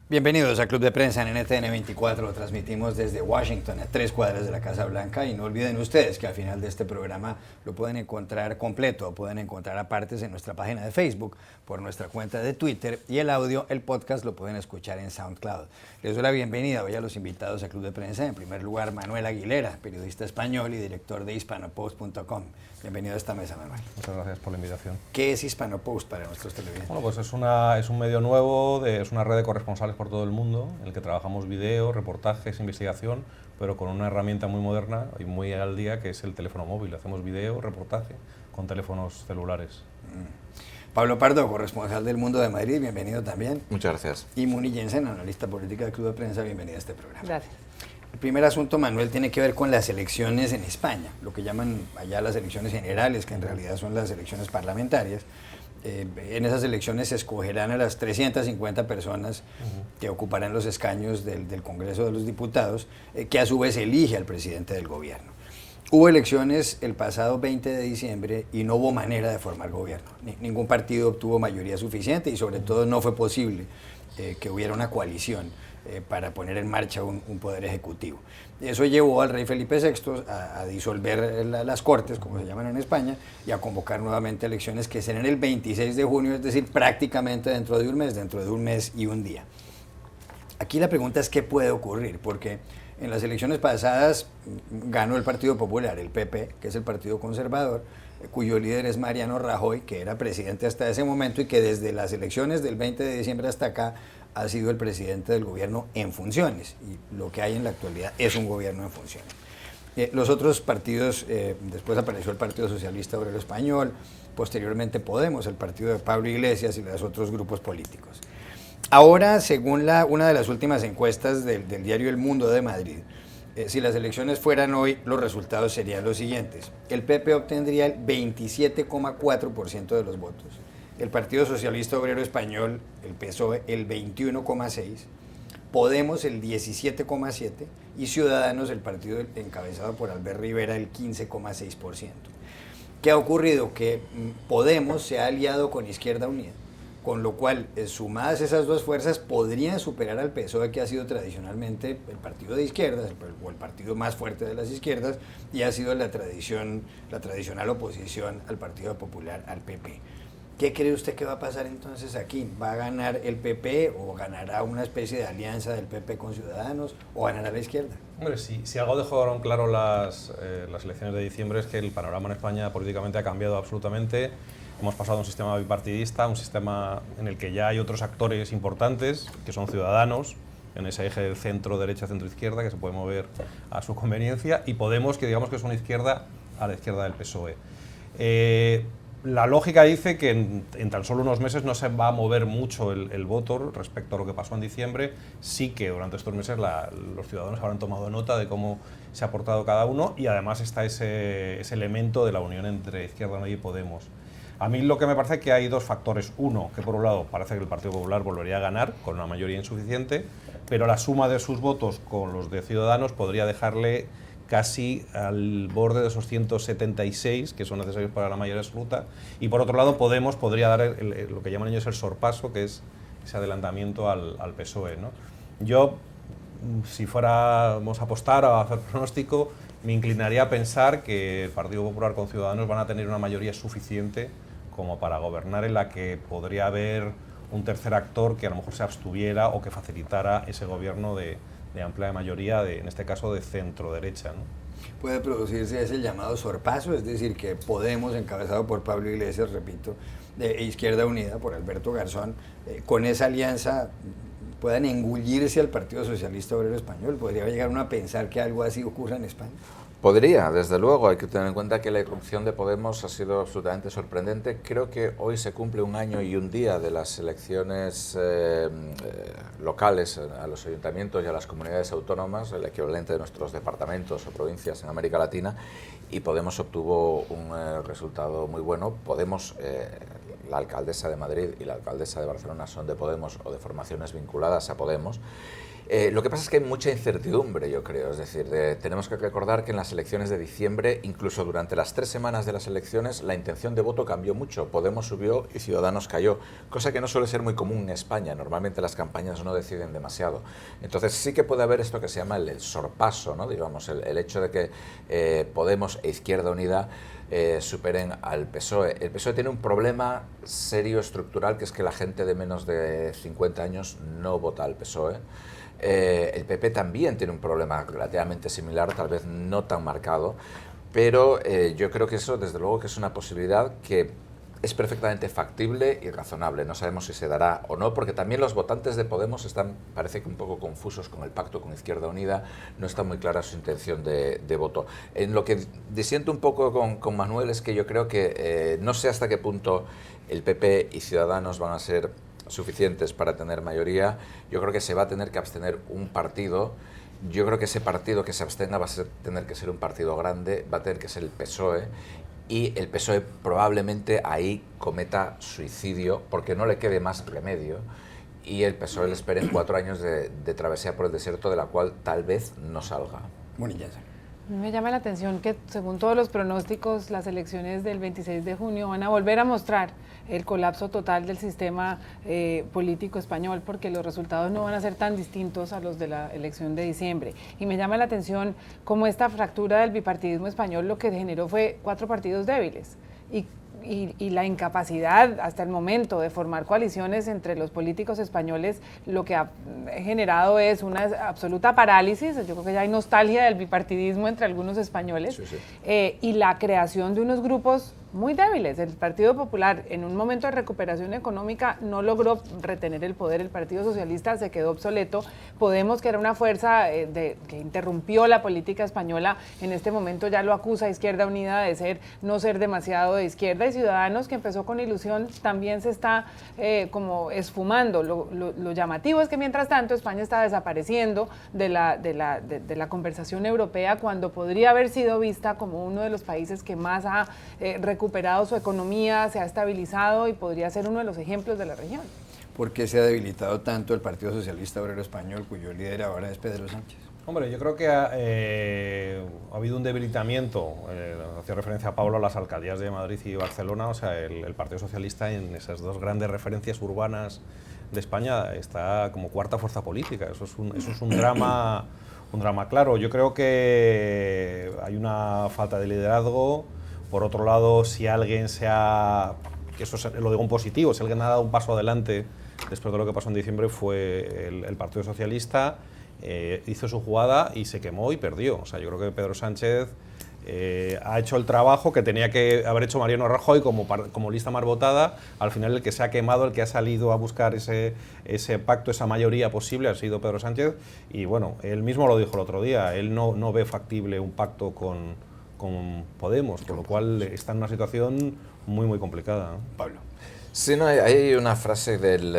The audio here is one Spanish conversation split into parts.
Bienvenidos a Club de Prensa en NTN 24. Transmitimos desde Washington, a 3 cuadras de la Casa Blanca. Y no olviden ustedes que al final de este programa lo pueden encontrar completo, pueden encontrar a partes en nuestra página de Facebook, por nuestra cuenta de Twitter, y el audio, el podcast, lo pueden escuchar en SoundCloud. Les doy la bienvenida hoy a los invitados a Club de Prensa. En primer lugar, Manuel Aguilera, periodista español y director de hispanopost.com. Bienvenido a esta mesa, Manuel. Muchas gracias por la invitación. ¿Qué es Hispanopost para nuestros televidentes? Bueno, pues es un medio nuevo, es una red de corresponsales por todo el mundo, en el que trabajamos video, reportajes, investigación, pero con una herramienta muy moderna y muy al día, que es el teléfono móvil. Hacemos video, reportaje con teléfonos celulares. Pablo Pardo, corresponsal del Mundo de Madrid, bienvenido también. Muchas gracias. Y Muni Jensen, analista política del Club de Prensa, bienvenida a este programa. Gracias. El primer asunto, Manuel, tiene que ver con las elecciones en España, lo que llaman allá las elecciones generales, que en realidad son las elecciones parlamentarias. En esas elecciones se escogerán a las 350 personas que ocuparán los escaños del Congreso de los Diputados, que a su vez elige al presidente del gobierno. Hubo elecciones el pasado 20 de diciembre y no hubo manera de formar gobierno. Ningún partido obtuvo mayoría suficiente y sobre todo no fue posible que hubiera una coalición para poner en marcha un poder ejecutivo. Eso llevó al rey Felipe VI a disolver las Cortes, como se llaman en España, y a convocar nuevamente elecciones que serán el 26 de junio, es decir, prácticamente dentro de un mes y un día. Aquí la pregunta es qué puede ocurrir, porque en las elecciones pasadas ganó el Partido Popular, el PP, que es el partido conservador, cuyo líder es Mariano Rajoy, que era presidente hasta ese momento y que desde las elecciones del 20 de diciembre hasta acá ha sido el presidente del gobierno en funciones, y lo que hay en la actualidad es un gobierno en funciones. Los otros partidos, después apareció el Partido Socialista Obrero Español, posteriormente Podemos, el partido de Pablo Iglesias y los otros grupos políticos. Ahora, según una de las últimas encuestas del diario El Mundo de Madrid, si las elecciones fueran hoy, los resultados serían los siguientes. El PP obtendría el 27,4% de los votos. El Partido Socialista Obrero Español, el PSOE, el 21,6%, Podemos el 17,7% y Ciudadanos, el partido encabezado por Albert Rivera, el 15,6%. ¿Qué ha ocurrido? Que Podemos se ha aliado con Izquierda Unida, con lo cual, sumadas esas dos fuerzas, podrían superar al PSOE, que ha sido tradicionalmente el partido de izquierdas, o el partido más fuerte de las izquierdas, y ha sido la tradicional oposición al Partido Popular, al PP. ¿Qué cree usted que va a pasar entonces aquí? ¿Va a ganar el PP o ganará una especie de alianza del PP con Ciudadanos o ganará la izquierda? Hombre, si algo dejaron claro las elecciones de diciembre es que el panorama en España políticamente ha cambiado absolutamente. Hemos pasado a un sistema bipartidista, un sistema en el que ya hay otros actores importantes, que son Ciudadanos, en ese eje del centro-derecha, centro-izquierda, que se puede mover a su conveniencia, y Podemos, que digamos que es una izquierda a la izquierda del PSOE. La lógica dice que en tan solo unos meses no se va a mover mucho el voto respecto a lo que pasó en diciembre. Sí que durante estos meses los ciudadanos habrán tomado nota de cómo se ha portado cada uno, y además está ese elemento de la unión entre Izquierda Unida y Podemos. A mí lo que me parece es que hay dos factores. Uno, que por un lado parece que el Partido Popular volvería a ganar con una mayoría insuficiente, pero la suma de sus votos con los de Ciudadanos podría dejarle casi al borde de esos 176 que son necesarios para la mayoría absoluta, y por otro lado Podemos podría dar lo que llaman ellos el sorpaso, que es ese adelantamiento al PSOE, ¿no? Yo, si fuéramos a apostar o a hacer pronóstico, me inclinaría a pensar que el Partido Popular con Ciudadanos van a tener una mayoría suficiente como para gobernar, en la que podría haber un tercer actor que a lo mejor se abstuviera o que facilitara ese gobierno de amplia mayoría, en este caso de centro-derecha, ¿no? Puede producirse ese llamado sorpaso, es decir, que Podemos, encabezado por Pablo Iglesias, repito, e Izquierda Unida por Alberto Garzón, con esa alianza puedan engullirse al Partido Socialista Obrero Español. ¿Podría llegar uno a pensar que algo así ocurra en España? Podría, desde luego. Hay que tener en cuenta que la irrupción de Podemos ha sido absolutamente sorprendente. Creo que hoy se cumple un año y un día de las elecciones locales a los ayuntamientos y a las comunidades autónomas, el equivalente de nuestros departamentos o provincias en América Latina, y Podemos obtuvo un resultado muy bueno. Podemos, la alcaldesa de Madrid y la alcaldesa de Barcelona son de Podemos o de formaciones vinculadas a Podemos. Lo que pasa es que hay mucha incertidumbre, yo creo. Es decir, tenemos que recordar que en las elecciones de diciembre, incluso durante las 3 semanas de las elecciones, la intención de voto cambió mucho. Podemos subió y Ciudadanos cayó, cosa que no suele ser muy común en España. Normalmente las campañas no deciden demasiado. Entonces sí que puede haber esto que se llama el sorpaso, ¿no? Digamos, el hecho de que Podemos e Izquierda Unida superen al PSOE. El PSOE tiene un problema serio, estructural, que es que la gente de menos de 50 años no vota al PSOE. El PP también tiene un problema relativamente similar, tal vez no tan marcado, pero yo creo que eso, desde luego, que es una posibilidad que es perfectamente factible y razonable. No sabemos si se dará o no, porque también los votantes de Podemos están, parece que un poco confusos con el pacto con Izquierda Unida, no está muy clara su intención de voto. En lo que disiento un poco con Manuel es que yo creo que no sé hasta qué punto el PP y Ciudadanos van a ser suficientes para tener mayoría. Yo creo que se va a tener que abstener un partido. Yo creo que ese partido que se abstenga va a tener que ser un partido grande, va a tener que ser el PSOE, y el PSOE probablemente ahí cometa suicidio porque no le quede más remedio, y el PSOE le esperen 4 años de travesía por el desierto, de la cual tal vez no salga. Bonilla. Me llama la atención que, según todos los pronósticos, las elecciones del 26 de junio van a volver a mostrar el colapso total del sistema político español, porque los resultados no van a ser tan distintos a los de la elección de diciembre. Y me llama la atención cómo esta fractura del bipartidismo español lo que generó fue 4 partidos débiles. Y la incapacidad hasta el momento de formar coaliciones entre los políticos españoles, lo que ha generado es una absoluta parálisis. Yo creo que ya hay nostalgia del bipartidismo entre algunos españoles, sí, sí. Y la creación de unos grupos muy débiles. El Partido Popular, en un momento de recuperación económica, no logró retener el poder. El Partido Socialista se quedó obsoleto. Podemos, que era una fuerza que interrumpió la política española, en este momento ya lo acusa a Izquierda Unida de no ser demasiado de izquierda, y Ciudadanos, que empezó con ilusión, también se está como esfumando. Lo llamativo es que, mientras tanto, España está desapareciendo de la conversación europea, cuando podría haber sido vista como uno de los países que más ha recuperado su economía, se ha estabilizado y podría ser uno de los ejemplos de la región. ¿Por qué se ha debilitado tanto el Partido Socialista Obrero Español, cuyo líder ahora es Pedro Sánchez? Hombre, yo creo que ha habido un debilitamiento, hacía referencia a Pablo, a las alcaldías de Madrid y Barcelona. O sea, el Partido Socialista, en esas 2 grandes referencias urbanas de España, está como cuarta fuerza política. Eso es un drama claro. Yo creo que hay una falta de liderazgo. Por otro lado, si alguien que eso lo digo en positivo, si alguien ha dado un paso adelante después de lo que pasó en diciembre, fue el Partido Socialista. Hizo su jugada y se quemó y perdió. O sea, yo creo que Pedro Sánchez ha hecho el trabajo que tenía que haber hecho Mariano Rajoy como lista más votada. Al final, el que se ha quemado, el que ha salido a buscar ese pacto, esa mayoría posible, ha sido Pedro Sánchez. Y bueno, él mismo lo dijo el otro día, él no ve factible un pacto con Podemos, con lo cual está en una situación muy, muy complicada, ¿no? Pablo. Sí, no, hay una frase del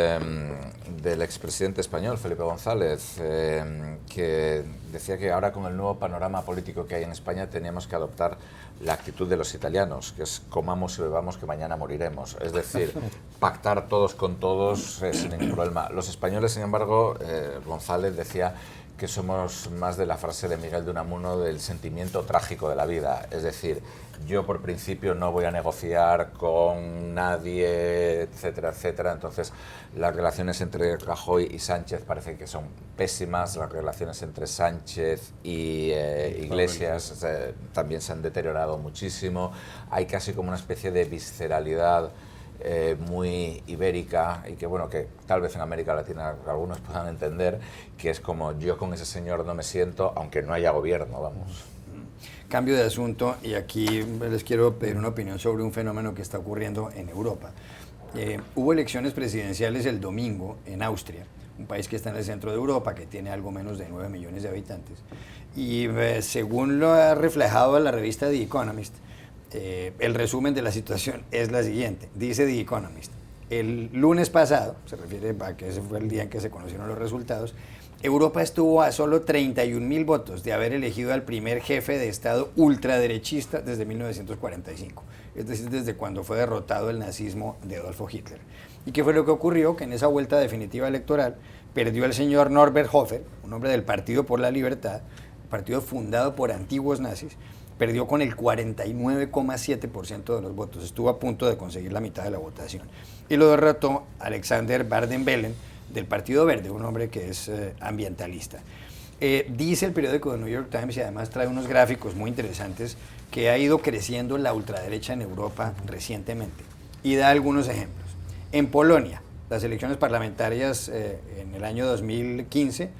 expresidente español, Felipe González, que decía que ahora, con el nuevo panorama político que hay en España, teníamos que adoptar la actitud de los italianos, que es comamos y bebamos que mañana moriremos. Es decir, pactar todos con todos sin ningún problema. Los españoles, sin embargo, González decía que somos más de la frase de Miguel de Unamuno del sentimiento trágico de la vida. Es decir, yo por principio no voy a negociar con nadie, etcétera, etcétera. Entonces, las relaciones entre Rajoy y Sánchez parece que son pésimas. Las relaciones entre Sánchez y Iglesias también se han deteriorado muchísimo. Hay casi como una especie de visceralidad muy ibérica, y que bueno, que tal vez en América Latina algunos puedan entender, que es como: yo con ese señor no me siento, aunque no haya gobierno, vamos. Cambio de asunto, y aquí les quiero pedir una opinión sobre un fenómeno que está ocurriendo en Europa. Hubo elecciones presidenciales el domingo en Austria, un país que está en el centro de Europa, que tiene algo menos de 9 millones de habitantes, y según lo ha reflejado la revista The Economist, el resumen de la situación es la siguiente. Dice The Economist: el lunes pasado, se refiere a que ese fue el día en que se conocieron los resultados, Europa estuvo a solo 31.000 votos de haber elegido al primer jefe de Estado ultraderechista desde 1945, es decir, desde cuando fue derrotado el nazismo de Adolfo Hitler. ¿Y qué fue lo que ocurrió? Que en esa vuelta definitiva electoral perdió el señor Norbert Hofer, un hombre del Partido por la Libertad, partido fundado por antiguos nazis, perdió con el 49,7% de los votos, estuvo a punto de conseguir la mitad de la votación. Y lo derrotó Alexander Baden-Bellen, del Partido Verde, un hombre que es ambientalista. Dice el periódico The New York Times, y además trae unos gráficos muy interesantes, que ha ido creciendo la ultraderecha en Europa recientemente. Y da algunos ejemplos. En Polonia, las elecciones parlamentarias en el año 2015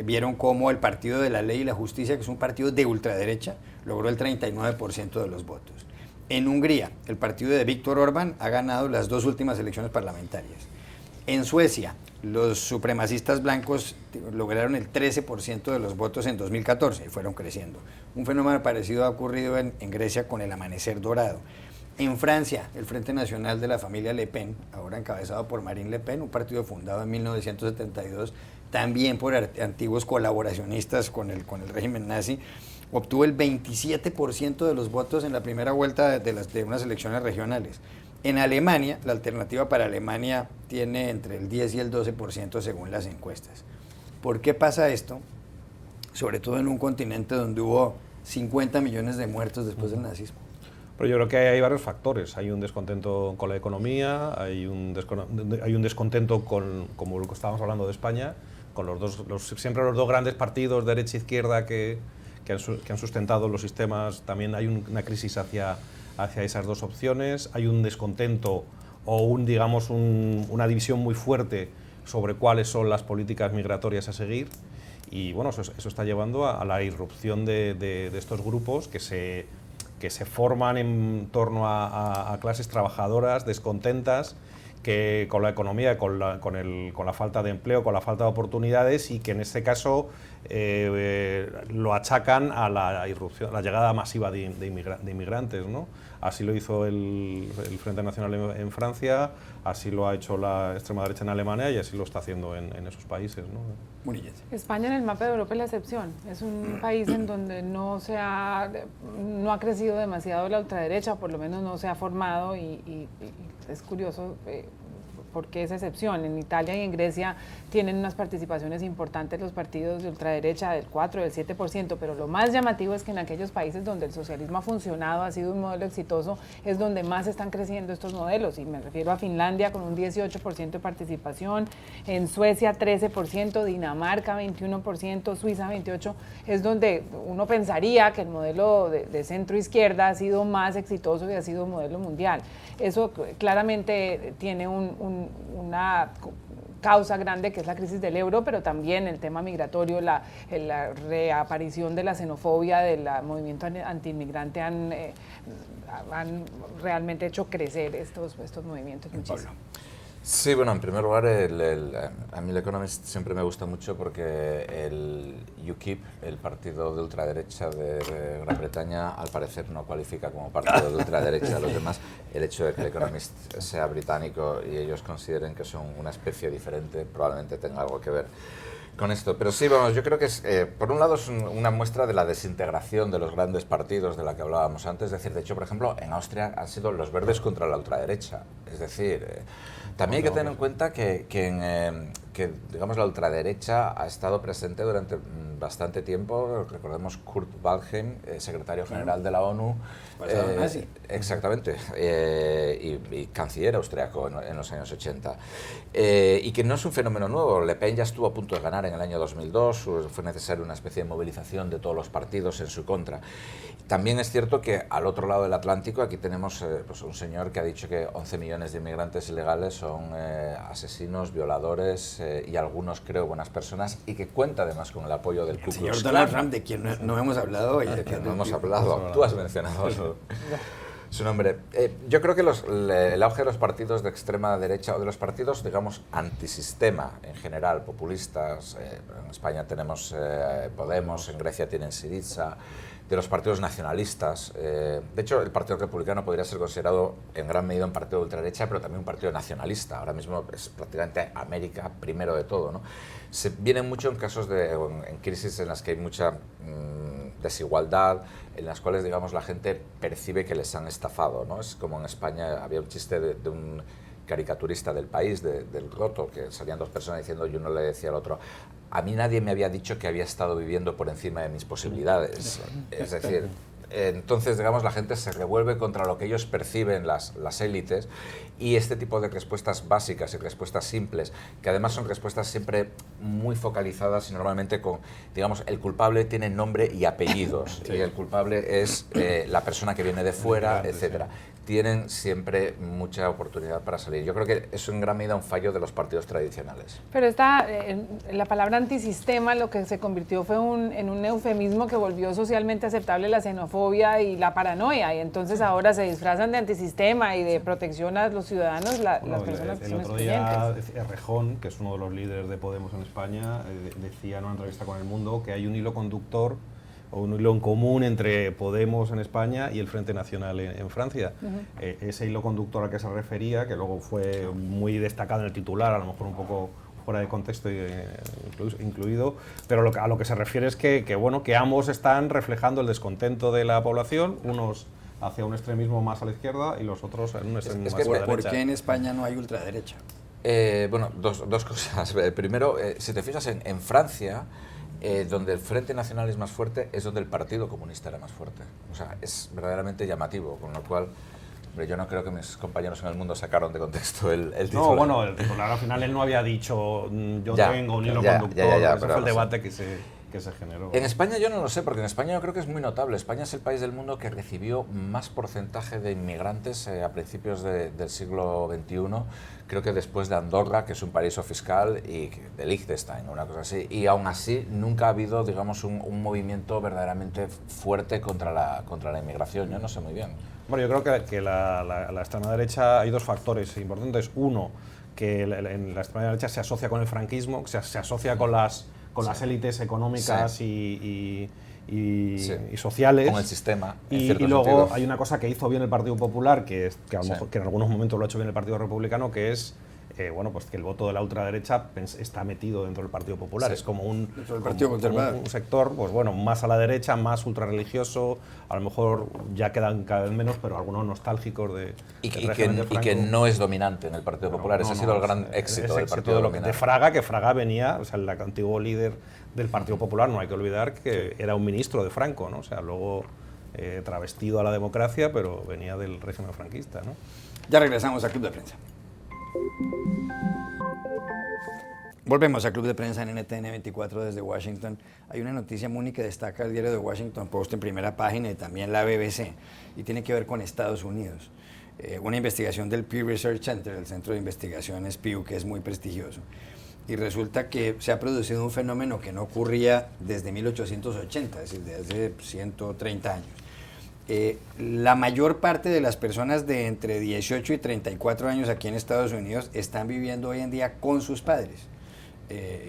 vieron cómo el Partido de la Ley y la Justicia, que es un partido de ultraderecha, logró el 39% de los votos. En Hungría, el partido de Viktor Orbán ha ganado las 2 últimas elecciones parlamentarias. En Suecia, los supremacistas blancos lograron el 13% de los votos en 2014 y fueron creciendo. Un fenómeno parecido ha ocurrido en Grecia con el Amanecer Dorado. En Francia, el Frente Nacional de la familia Le Pen, ahora encabezado por Marine Le Pen, un partido fundado en 1972, también por antiguos colaboracionistas con el régimen nazi, obtuvo el 27% de los votos en la primera vuelta de unas elecciones regionales. En Alemania, la alternativa para Alemania tiene entre el 10 y el 12% según las encuestas. ¿Por qué pasa esto? Sobre todo en un continente donde hubo 50 millones de muertos después del nazismo. Pero yo creo que hay varios factores. Hay un descontento con la economía, hay un descontento con, como lo que estábamos hablando de España, con siempre los dos grandes partidos, derecha e izquierda, que han sustentado los sistemas. También hay una crisis hacia esas dos opciones. Hay un descontento o una división muy fuerte sobre cuáles son las políticas migratorias a seguir. Y bueno, eso está llevando a la irrupción de estos grupos que se forman en torno a clases trabajadoras descontentas que con la economía, con la falta de empleo, con la falta de oportunidades, y que en este caso lo achacan a la irrupción, la llegada masiva de inmigrantes, ¿no? Así lo hizo el Frente Nacional en Francia, así lo ha hecho la extrema derecha en Alemania y así lo está haciendo en esos países, ¿no? España en el mapa de Europa es la excepción. Es un país en donde no ha crecido demasiado la ultraderecha, o por lo menos no se ha formado, y es curioso por qué esa excepción. En Italia y en Grecia tienen unas participaciones importantes los partidos de ultraderecha del 4, del 7%, pero lo más llamativo es que en aquellos países donde el socialismo ha funcionado, ha sido un modelo exitoso, es donde más están creciendo estos modelos, y me refiero a Finlandia con un 18% de participación, en Suecia 13%, Dinamarca 21%, Suiza 28%, es donde uno pensaría que el modelo de centro-izquierda ha sido más exitoso y ha sido un modelo mundial. Eso claramente tiene una causa grande, que es la crisis del euro, pero también el tema migratorio, la reaparición de la xenofobia, del movimiento antiinmigrante han realmente hecho crecer estos movimientos muchísimo. Sí, bueno, en primer lugar, a mí el Economist siempre me gusta mucho porque el UKIP, el partido de ultraderecha de Gran Bretaña, al parecer no cualifica como partido de ultraderecha a los demás. El hecho de que el Economist sea británico y ellos consideren que son una especie diferente probablemente tenga algo que ver con esto. Pero sí, vamos, yo creo que es, por un lado es una muestra de la desintegración de los grandes partidos de la que hablábamos antes. Es decir, de hecho, por ejemplo, en Austria han sido los verdes contra la ultraderecha. Es decir, también hay que tener en cuenta que digamos, la ultraderecha ha estado presente durante bastante tiempo. Recordemos Kurt Waldheim, secretario general de la ONU. Sí. Exactamente, y canciller austriaco en los años 80. Y que no es un fenómeno nuevo. Le Pen ya estuvo a punto de ganar en el año 2002, fue necesaria una especie de movilización de todos los partidos en su contra. También es cierto que al otro lado del Atlántico aquí tenemos pues un señor que ha dicho que 11 millones de inmigrantes ilegales son asesinos, violadores y algunos, creo, buenas personas, y que cuenta además con el apoyo del Ku Klux Klan. Señor Donald Trump, de quien no hemos hablado hoy. De quien no hemos hablado. Tú has mencionado su nombre. Yo creo que el auge de los partidos de extrema derecha, o de los partidos, digamos, antisistema en general, populistas, en España tenemos Podemos, en Grecia tienen Syriza, de los partidos nacionalistas. De hecho, el Partido Republicano podría ser considerado en gran medida un partido de ultraderecha, pero también un partido nacionalista. Ahora mismo es prácticamente América primero de todo, ¿no? Se vienen mucho en casos en crisis en las que hay mucha desigualdad, en las cuales, digamos, la gente percibe que les han estafado, ¿no? Es como en España había un chiste de un caricaturista del País, del Roto, que salían dos personas diciendo, y uno le decía al otro, a mí nadie me había dicho que había estado viviendo por encima de mis posibilidades. Es decir, entonces, digamos, la gente se revuelve contra lo que ellos perciben las élites, y este tipo de respuestas básicas y respuestas simples, que además son respuestas siempre muy focalizadas y normalmente con, digamos, el culpable tiene nombre y apellidos, sí, y el culpable es la persona que viene de fuera, etcétera. Tienen siempre mucha oportunidad para salir. Yo creo que es en gran medida un fallo de los partidos tradicionales. Pero la palabra antisistema lo que se convirtió fue en un eufemismo que volvió socialmente aceptable la xenofobia y la paranoia, y entonces ahora se disfrazan de antisistema y de protección a los ciudadanos, las personas que son excluyentes. El otro día Rejón, que es uno de los líderes de Podemos en España, decía en una entrevista con El Mundo que hay un hilo conductor o un hilo en común entre Podemos en España y el Frente Nacional en Francia. Ese hilo conductor al que se refería, que luego fue muy destacado en el titular, a lo mejor un poco fuera de contexto incluido, pero a lo que se refiere es que ambos están reflejando el descontento de la población, unos hacia un extremismo más a la izquierda y los otros en un extremismo más a la derecha. ¿Por qué en España no hay ultraderecha? Bueno, dos cosas. Primero, si te fijas en Francia, donde el Frente Nacional es más fuerte, es donde el Partido Comunista era más fuerte. O sea, es verdaderamente llamativo, con lo cual, hombre, yo no creo que mis compañeros en El Mundo sacaron de contexto el titular. No, bueno, el titular al final él no había dicho yo tengo un hilo conductor, ese fue el debate que se generó. En España yo no lo sé, porque en España yo creo que es muy notable. España es el país del mundo que recibió más porcentaje de inmigrantes a principios del siglo XXI, creo que después de Andorra, que es un paraíso fiscal, y de Liechtenstein, una cosa así. Y aún así nunca ha habido, digamos, un movimiento verdaderamente fuerte contra la inmigración. Yo no sé muy bien. Bueno, yo creo que la extrema derecha hay dos factores importantes. Uno, que en la extrema derecha se asocia con el franquismo, se asocia con las élites económicas y sociales. Con el sistema. Y luego hay una cosa que hizo bien el Partido Popular, que en algunos momentos lo ha hecho bien el Partido Republicano, que es pues que el voto de la ultraderecha está metido dentro del Partido Popular. Sí. Es como un sector más a la derecha, más ultrarreligioso, a lo mejor ya quedan cada vez menos, pero algunos nostálgicos de y que no es dominante en el Partido Popular. Ese ha sido el gran éxito del Partido Popular. De Fraga, que Fraga venía, o sea, el antiguo líder del Partido Popular, no hay que olvidar que era un ministro de Franco, ¿no? O sea, luego travestido a la democracia, pero venía del régimen franquista, ¿no? Ya regresamos a Club de Prensa. Volvemos a Club de Prensa en NTN 24 desde Washington. Hay una noticia muy que destaca el diario The Washington Post en primera página y también la BBC, y tiene que ver con Estados Unidos. Una investigación del Pew Research Center, el centro de investigaciones Pew, que es muy prestigioso. Y resulta que se ha producido un fenómeno que no ocurría desde 1880, es decir, desde hace 130 años. La mayor parte de las personas de entre 18 y 34 años aquí en Estados Unidos están viviendo hoy en día con sus padres.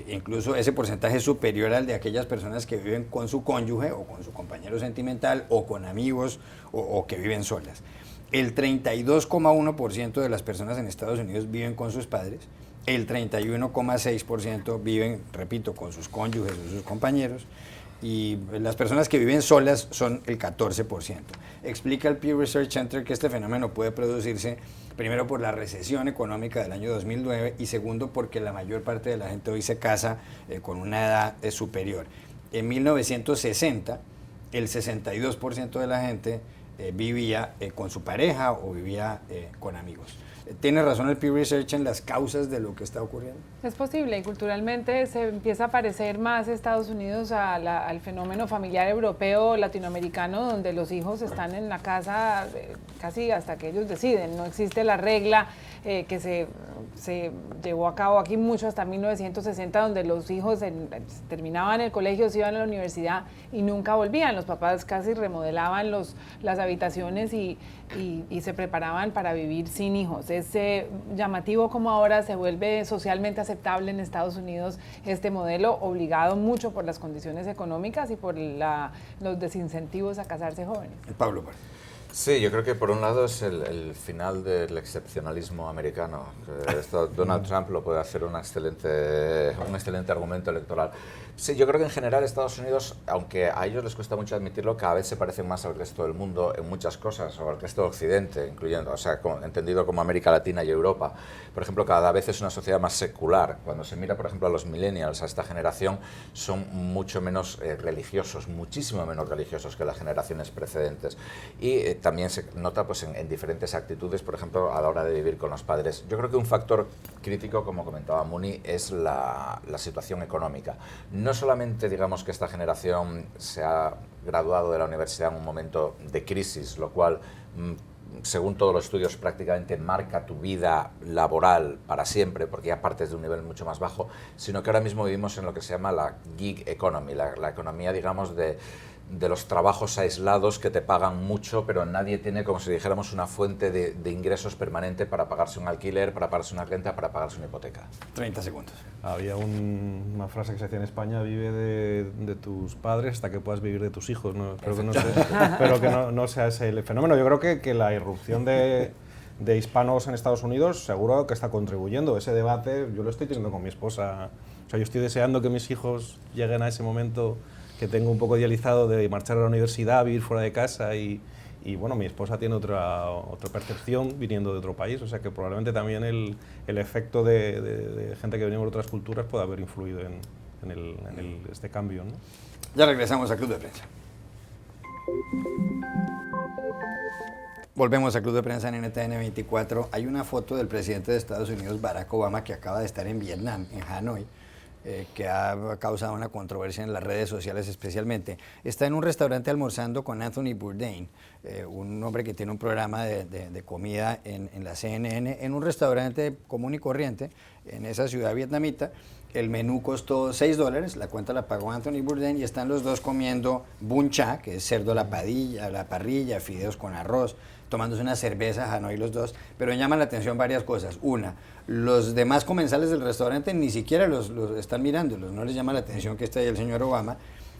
Incluso ese porcentaje es superior al de aquellas personas que viven con su cónyuge o con su compañero sentimental o con amigos o que viven solas. El 32,1% de las personas en Estados Unidos viven con sus padres, el 31,6% viven, repito, con sus cónyuges o sus compañeros, y las personas que viven solas son el 14%. Explica el Pew Research Center que este fenómeno puede producirse primero por la recesión económica del año 2009 y segundo porque la mayor parte de la gente hoy se casa con una edad superior. En 1960, el 62% de la gente vivía con su pareja o vivía con amigos. ¿Tiene razón el Pew Research en las causas de lo que está ocurriendo? Es posible, y culturalmente se empieza a parecer más Estados Unidos al fenómeno familiar europeo, latinoamericano, donde los hijos están en la casa casi hasta que ellos deciden. No existe la regla que se llevó a cabo aquí mucho hasta 1960, donde los hijos terminaban el colegio, se iban a la universidad y nunca volvían. Los papás casi remodelaban las habitaciones y se preparaban para vivir sin hijos. Es llamativo como ahora se vuelve socialmente aceptable en Estados Unidos este modelo, obligado mucho por las condiciones económicas y por los desincentivos a casarse jóvenes. Pablo Pardo. Sí, yo creo que por un lado es el final del excepcionalismo americano. Esto Donald Trump lo puede hacer un excelente argumento electoral. Sí, yo creo que en general Estados Unidos, aunque a ellos les cuesta mucho admitirlo, cada vez se parecen más al resto del mundo en muchas cosas, o al resto de Occidente, incluyendo, o sea, entendido como América Latina y Europa. Por ejemplo, cada vez es una sociedad más secular. Cuando se mira, por ejemplo, a los millennials, a esta generación, son mucho menos religiosos, muchísimo menos religiosos que las generaciones precedentes. Y también se nota pues, en diferentes actitudes, por ejemplo, a la hora de vivir con los padres. Yo creo que un factor crítico, como comentaba Muni, es la situación económica. No solamente, digamos, que esta generación se ha graduado de la universidad en un momento de crisis, lo cual, según todos los estudios, prácticamente marca tu vida laboral para siempre, porque ya partes de un nivel mucho más bajo, sino que ahora mismo vivimos en lo que se llama la gig economy, la economía, digamos, de los trabajos aislados que te pagan mucho, pero nadie tiene, como si dijéramos, una fuente de ingresos permanente para pagarse un alquiler, para pagarse una renta, para pagarse una hipoteca. 30 segundos. Había una frase que se decía en España: vive de tus padres hasta que puedas vivir de tus hijos. ¿No? Espero que no sea ese el fenómeno. Yo creo que la irrupción de hispanos en Estados Unidos seguro que está contribuyendo. Ese debate yo lo estoy teniendo con mi esposa. O sea, yo estoy deseando que mis hijos lleguen a ese momento que tengo un poco idealizado de marchar a la universidad, vivir fuera de casa y bueno, mi esposa tiene otra percepción viniendo de otro país, o sea que probablemente también el efecto de gente que venimos de otras culturas puede haber influido en este cambio, ¿no? Ya regresamos a Club de Prensa. Volvemos a Club de Prensa en NTN 24. Hay una foto del presidente de Estados Unidos, Barack Obama, que acaba de estar en Vietnam, en Hanoi, que ha causado una controversia en las redes sociales especialmente. Está en un restaurante almorzando con Anthony Bourdain, un hombre que tiene un programa de comida en la CNN, en un restaurante común y corriente en esa ciudad vietnamita. El menú costó $6, la cuenta la pagó Anthony Bourdain y están los dos comiendo bun cha, que es cerdo a la parrilla, fideos con arroz, tomándose una cerveza Hanoi los dos, pero me llaman la atención varias cosas. Una, los demás comensales del restaurante ni siquiera los están mirándolos, no les llama la atención que esté ahí el señor Obama.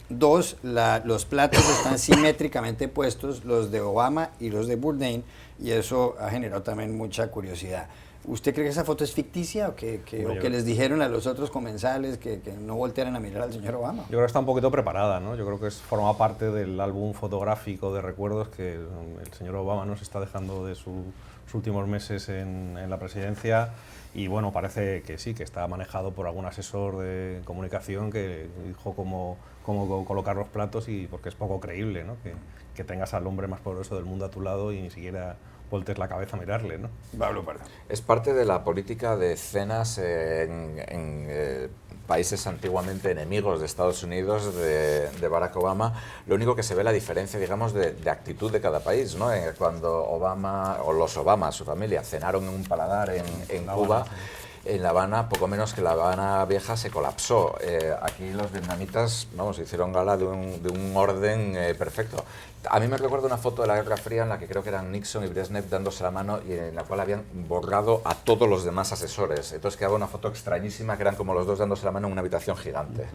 Dos, los platos están simétricamente puestos, los de Obama y los de Bourdain, y eso ha generado también mucha curiosidad. ¿Usted cree que esa foto es ficticia o que les dijeron a los otros comensales que no voltearan a mirar al señor Obama? Yo creo que está un poquito preparada, ¿no? Yo creo que forma parte del álbum fotográfico de recuerdos que el señor Obama nos está dejando de sus últimos meses en la presidencia. Y bueno, parece que sí, que está manejado por algún asesor de comunicación que dijo cómo colocar los platos, y porque es poco creíble, ¿no? Que tengas al hombre más poderoso del mundo a tu lado y ni siquiera voltees la cabeza a mirarle, ¿no? Pablo Pardo. Es parte de la política de cenas en países antiguamente enemigos de Estados Unidos, de Barack Obama. Lo único que se ve la diferencia, digamos, de actitud de cada país, ¿no? Cuando Obama, o los Obama, su familia, cenaron en un paladar en Cuba, en La Habana, poco menos que La Habana vieja se colapsó. Aquí los vietnamitas, vamos, hicieron gala de un orden perfecto. A mí me recuerda una foto de la Guerra Fría en la que creo que eran Nixon y Brezhnev dándose la mano y en la cual habían borrado a todos los demás asesores. Entonces quedaba una foto extrañísima que eran como los dos dándose la mano en una habitación gigante.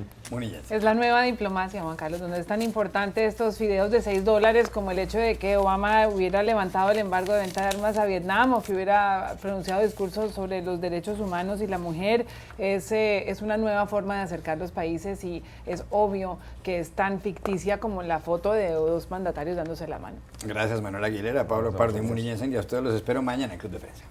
Es la nueva diplomacia, Juan Carlos, donde es tan importante estos videos de $6 como el hecho de que Obama hubiera levantado el embargo de venta de armas a Vietnam o que hubiera pronunciado discursos sobre los derechos humanos y la mujer. Es una nueva forma de acercar los países y es obvio que es tan ficticia como la foto de dos mandatarios dándose la mano. Gracias, Manuel Aguilera, Pablo Pardo y Muni Jensen, y a ustedes los espero mañana en Club de Prensa.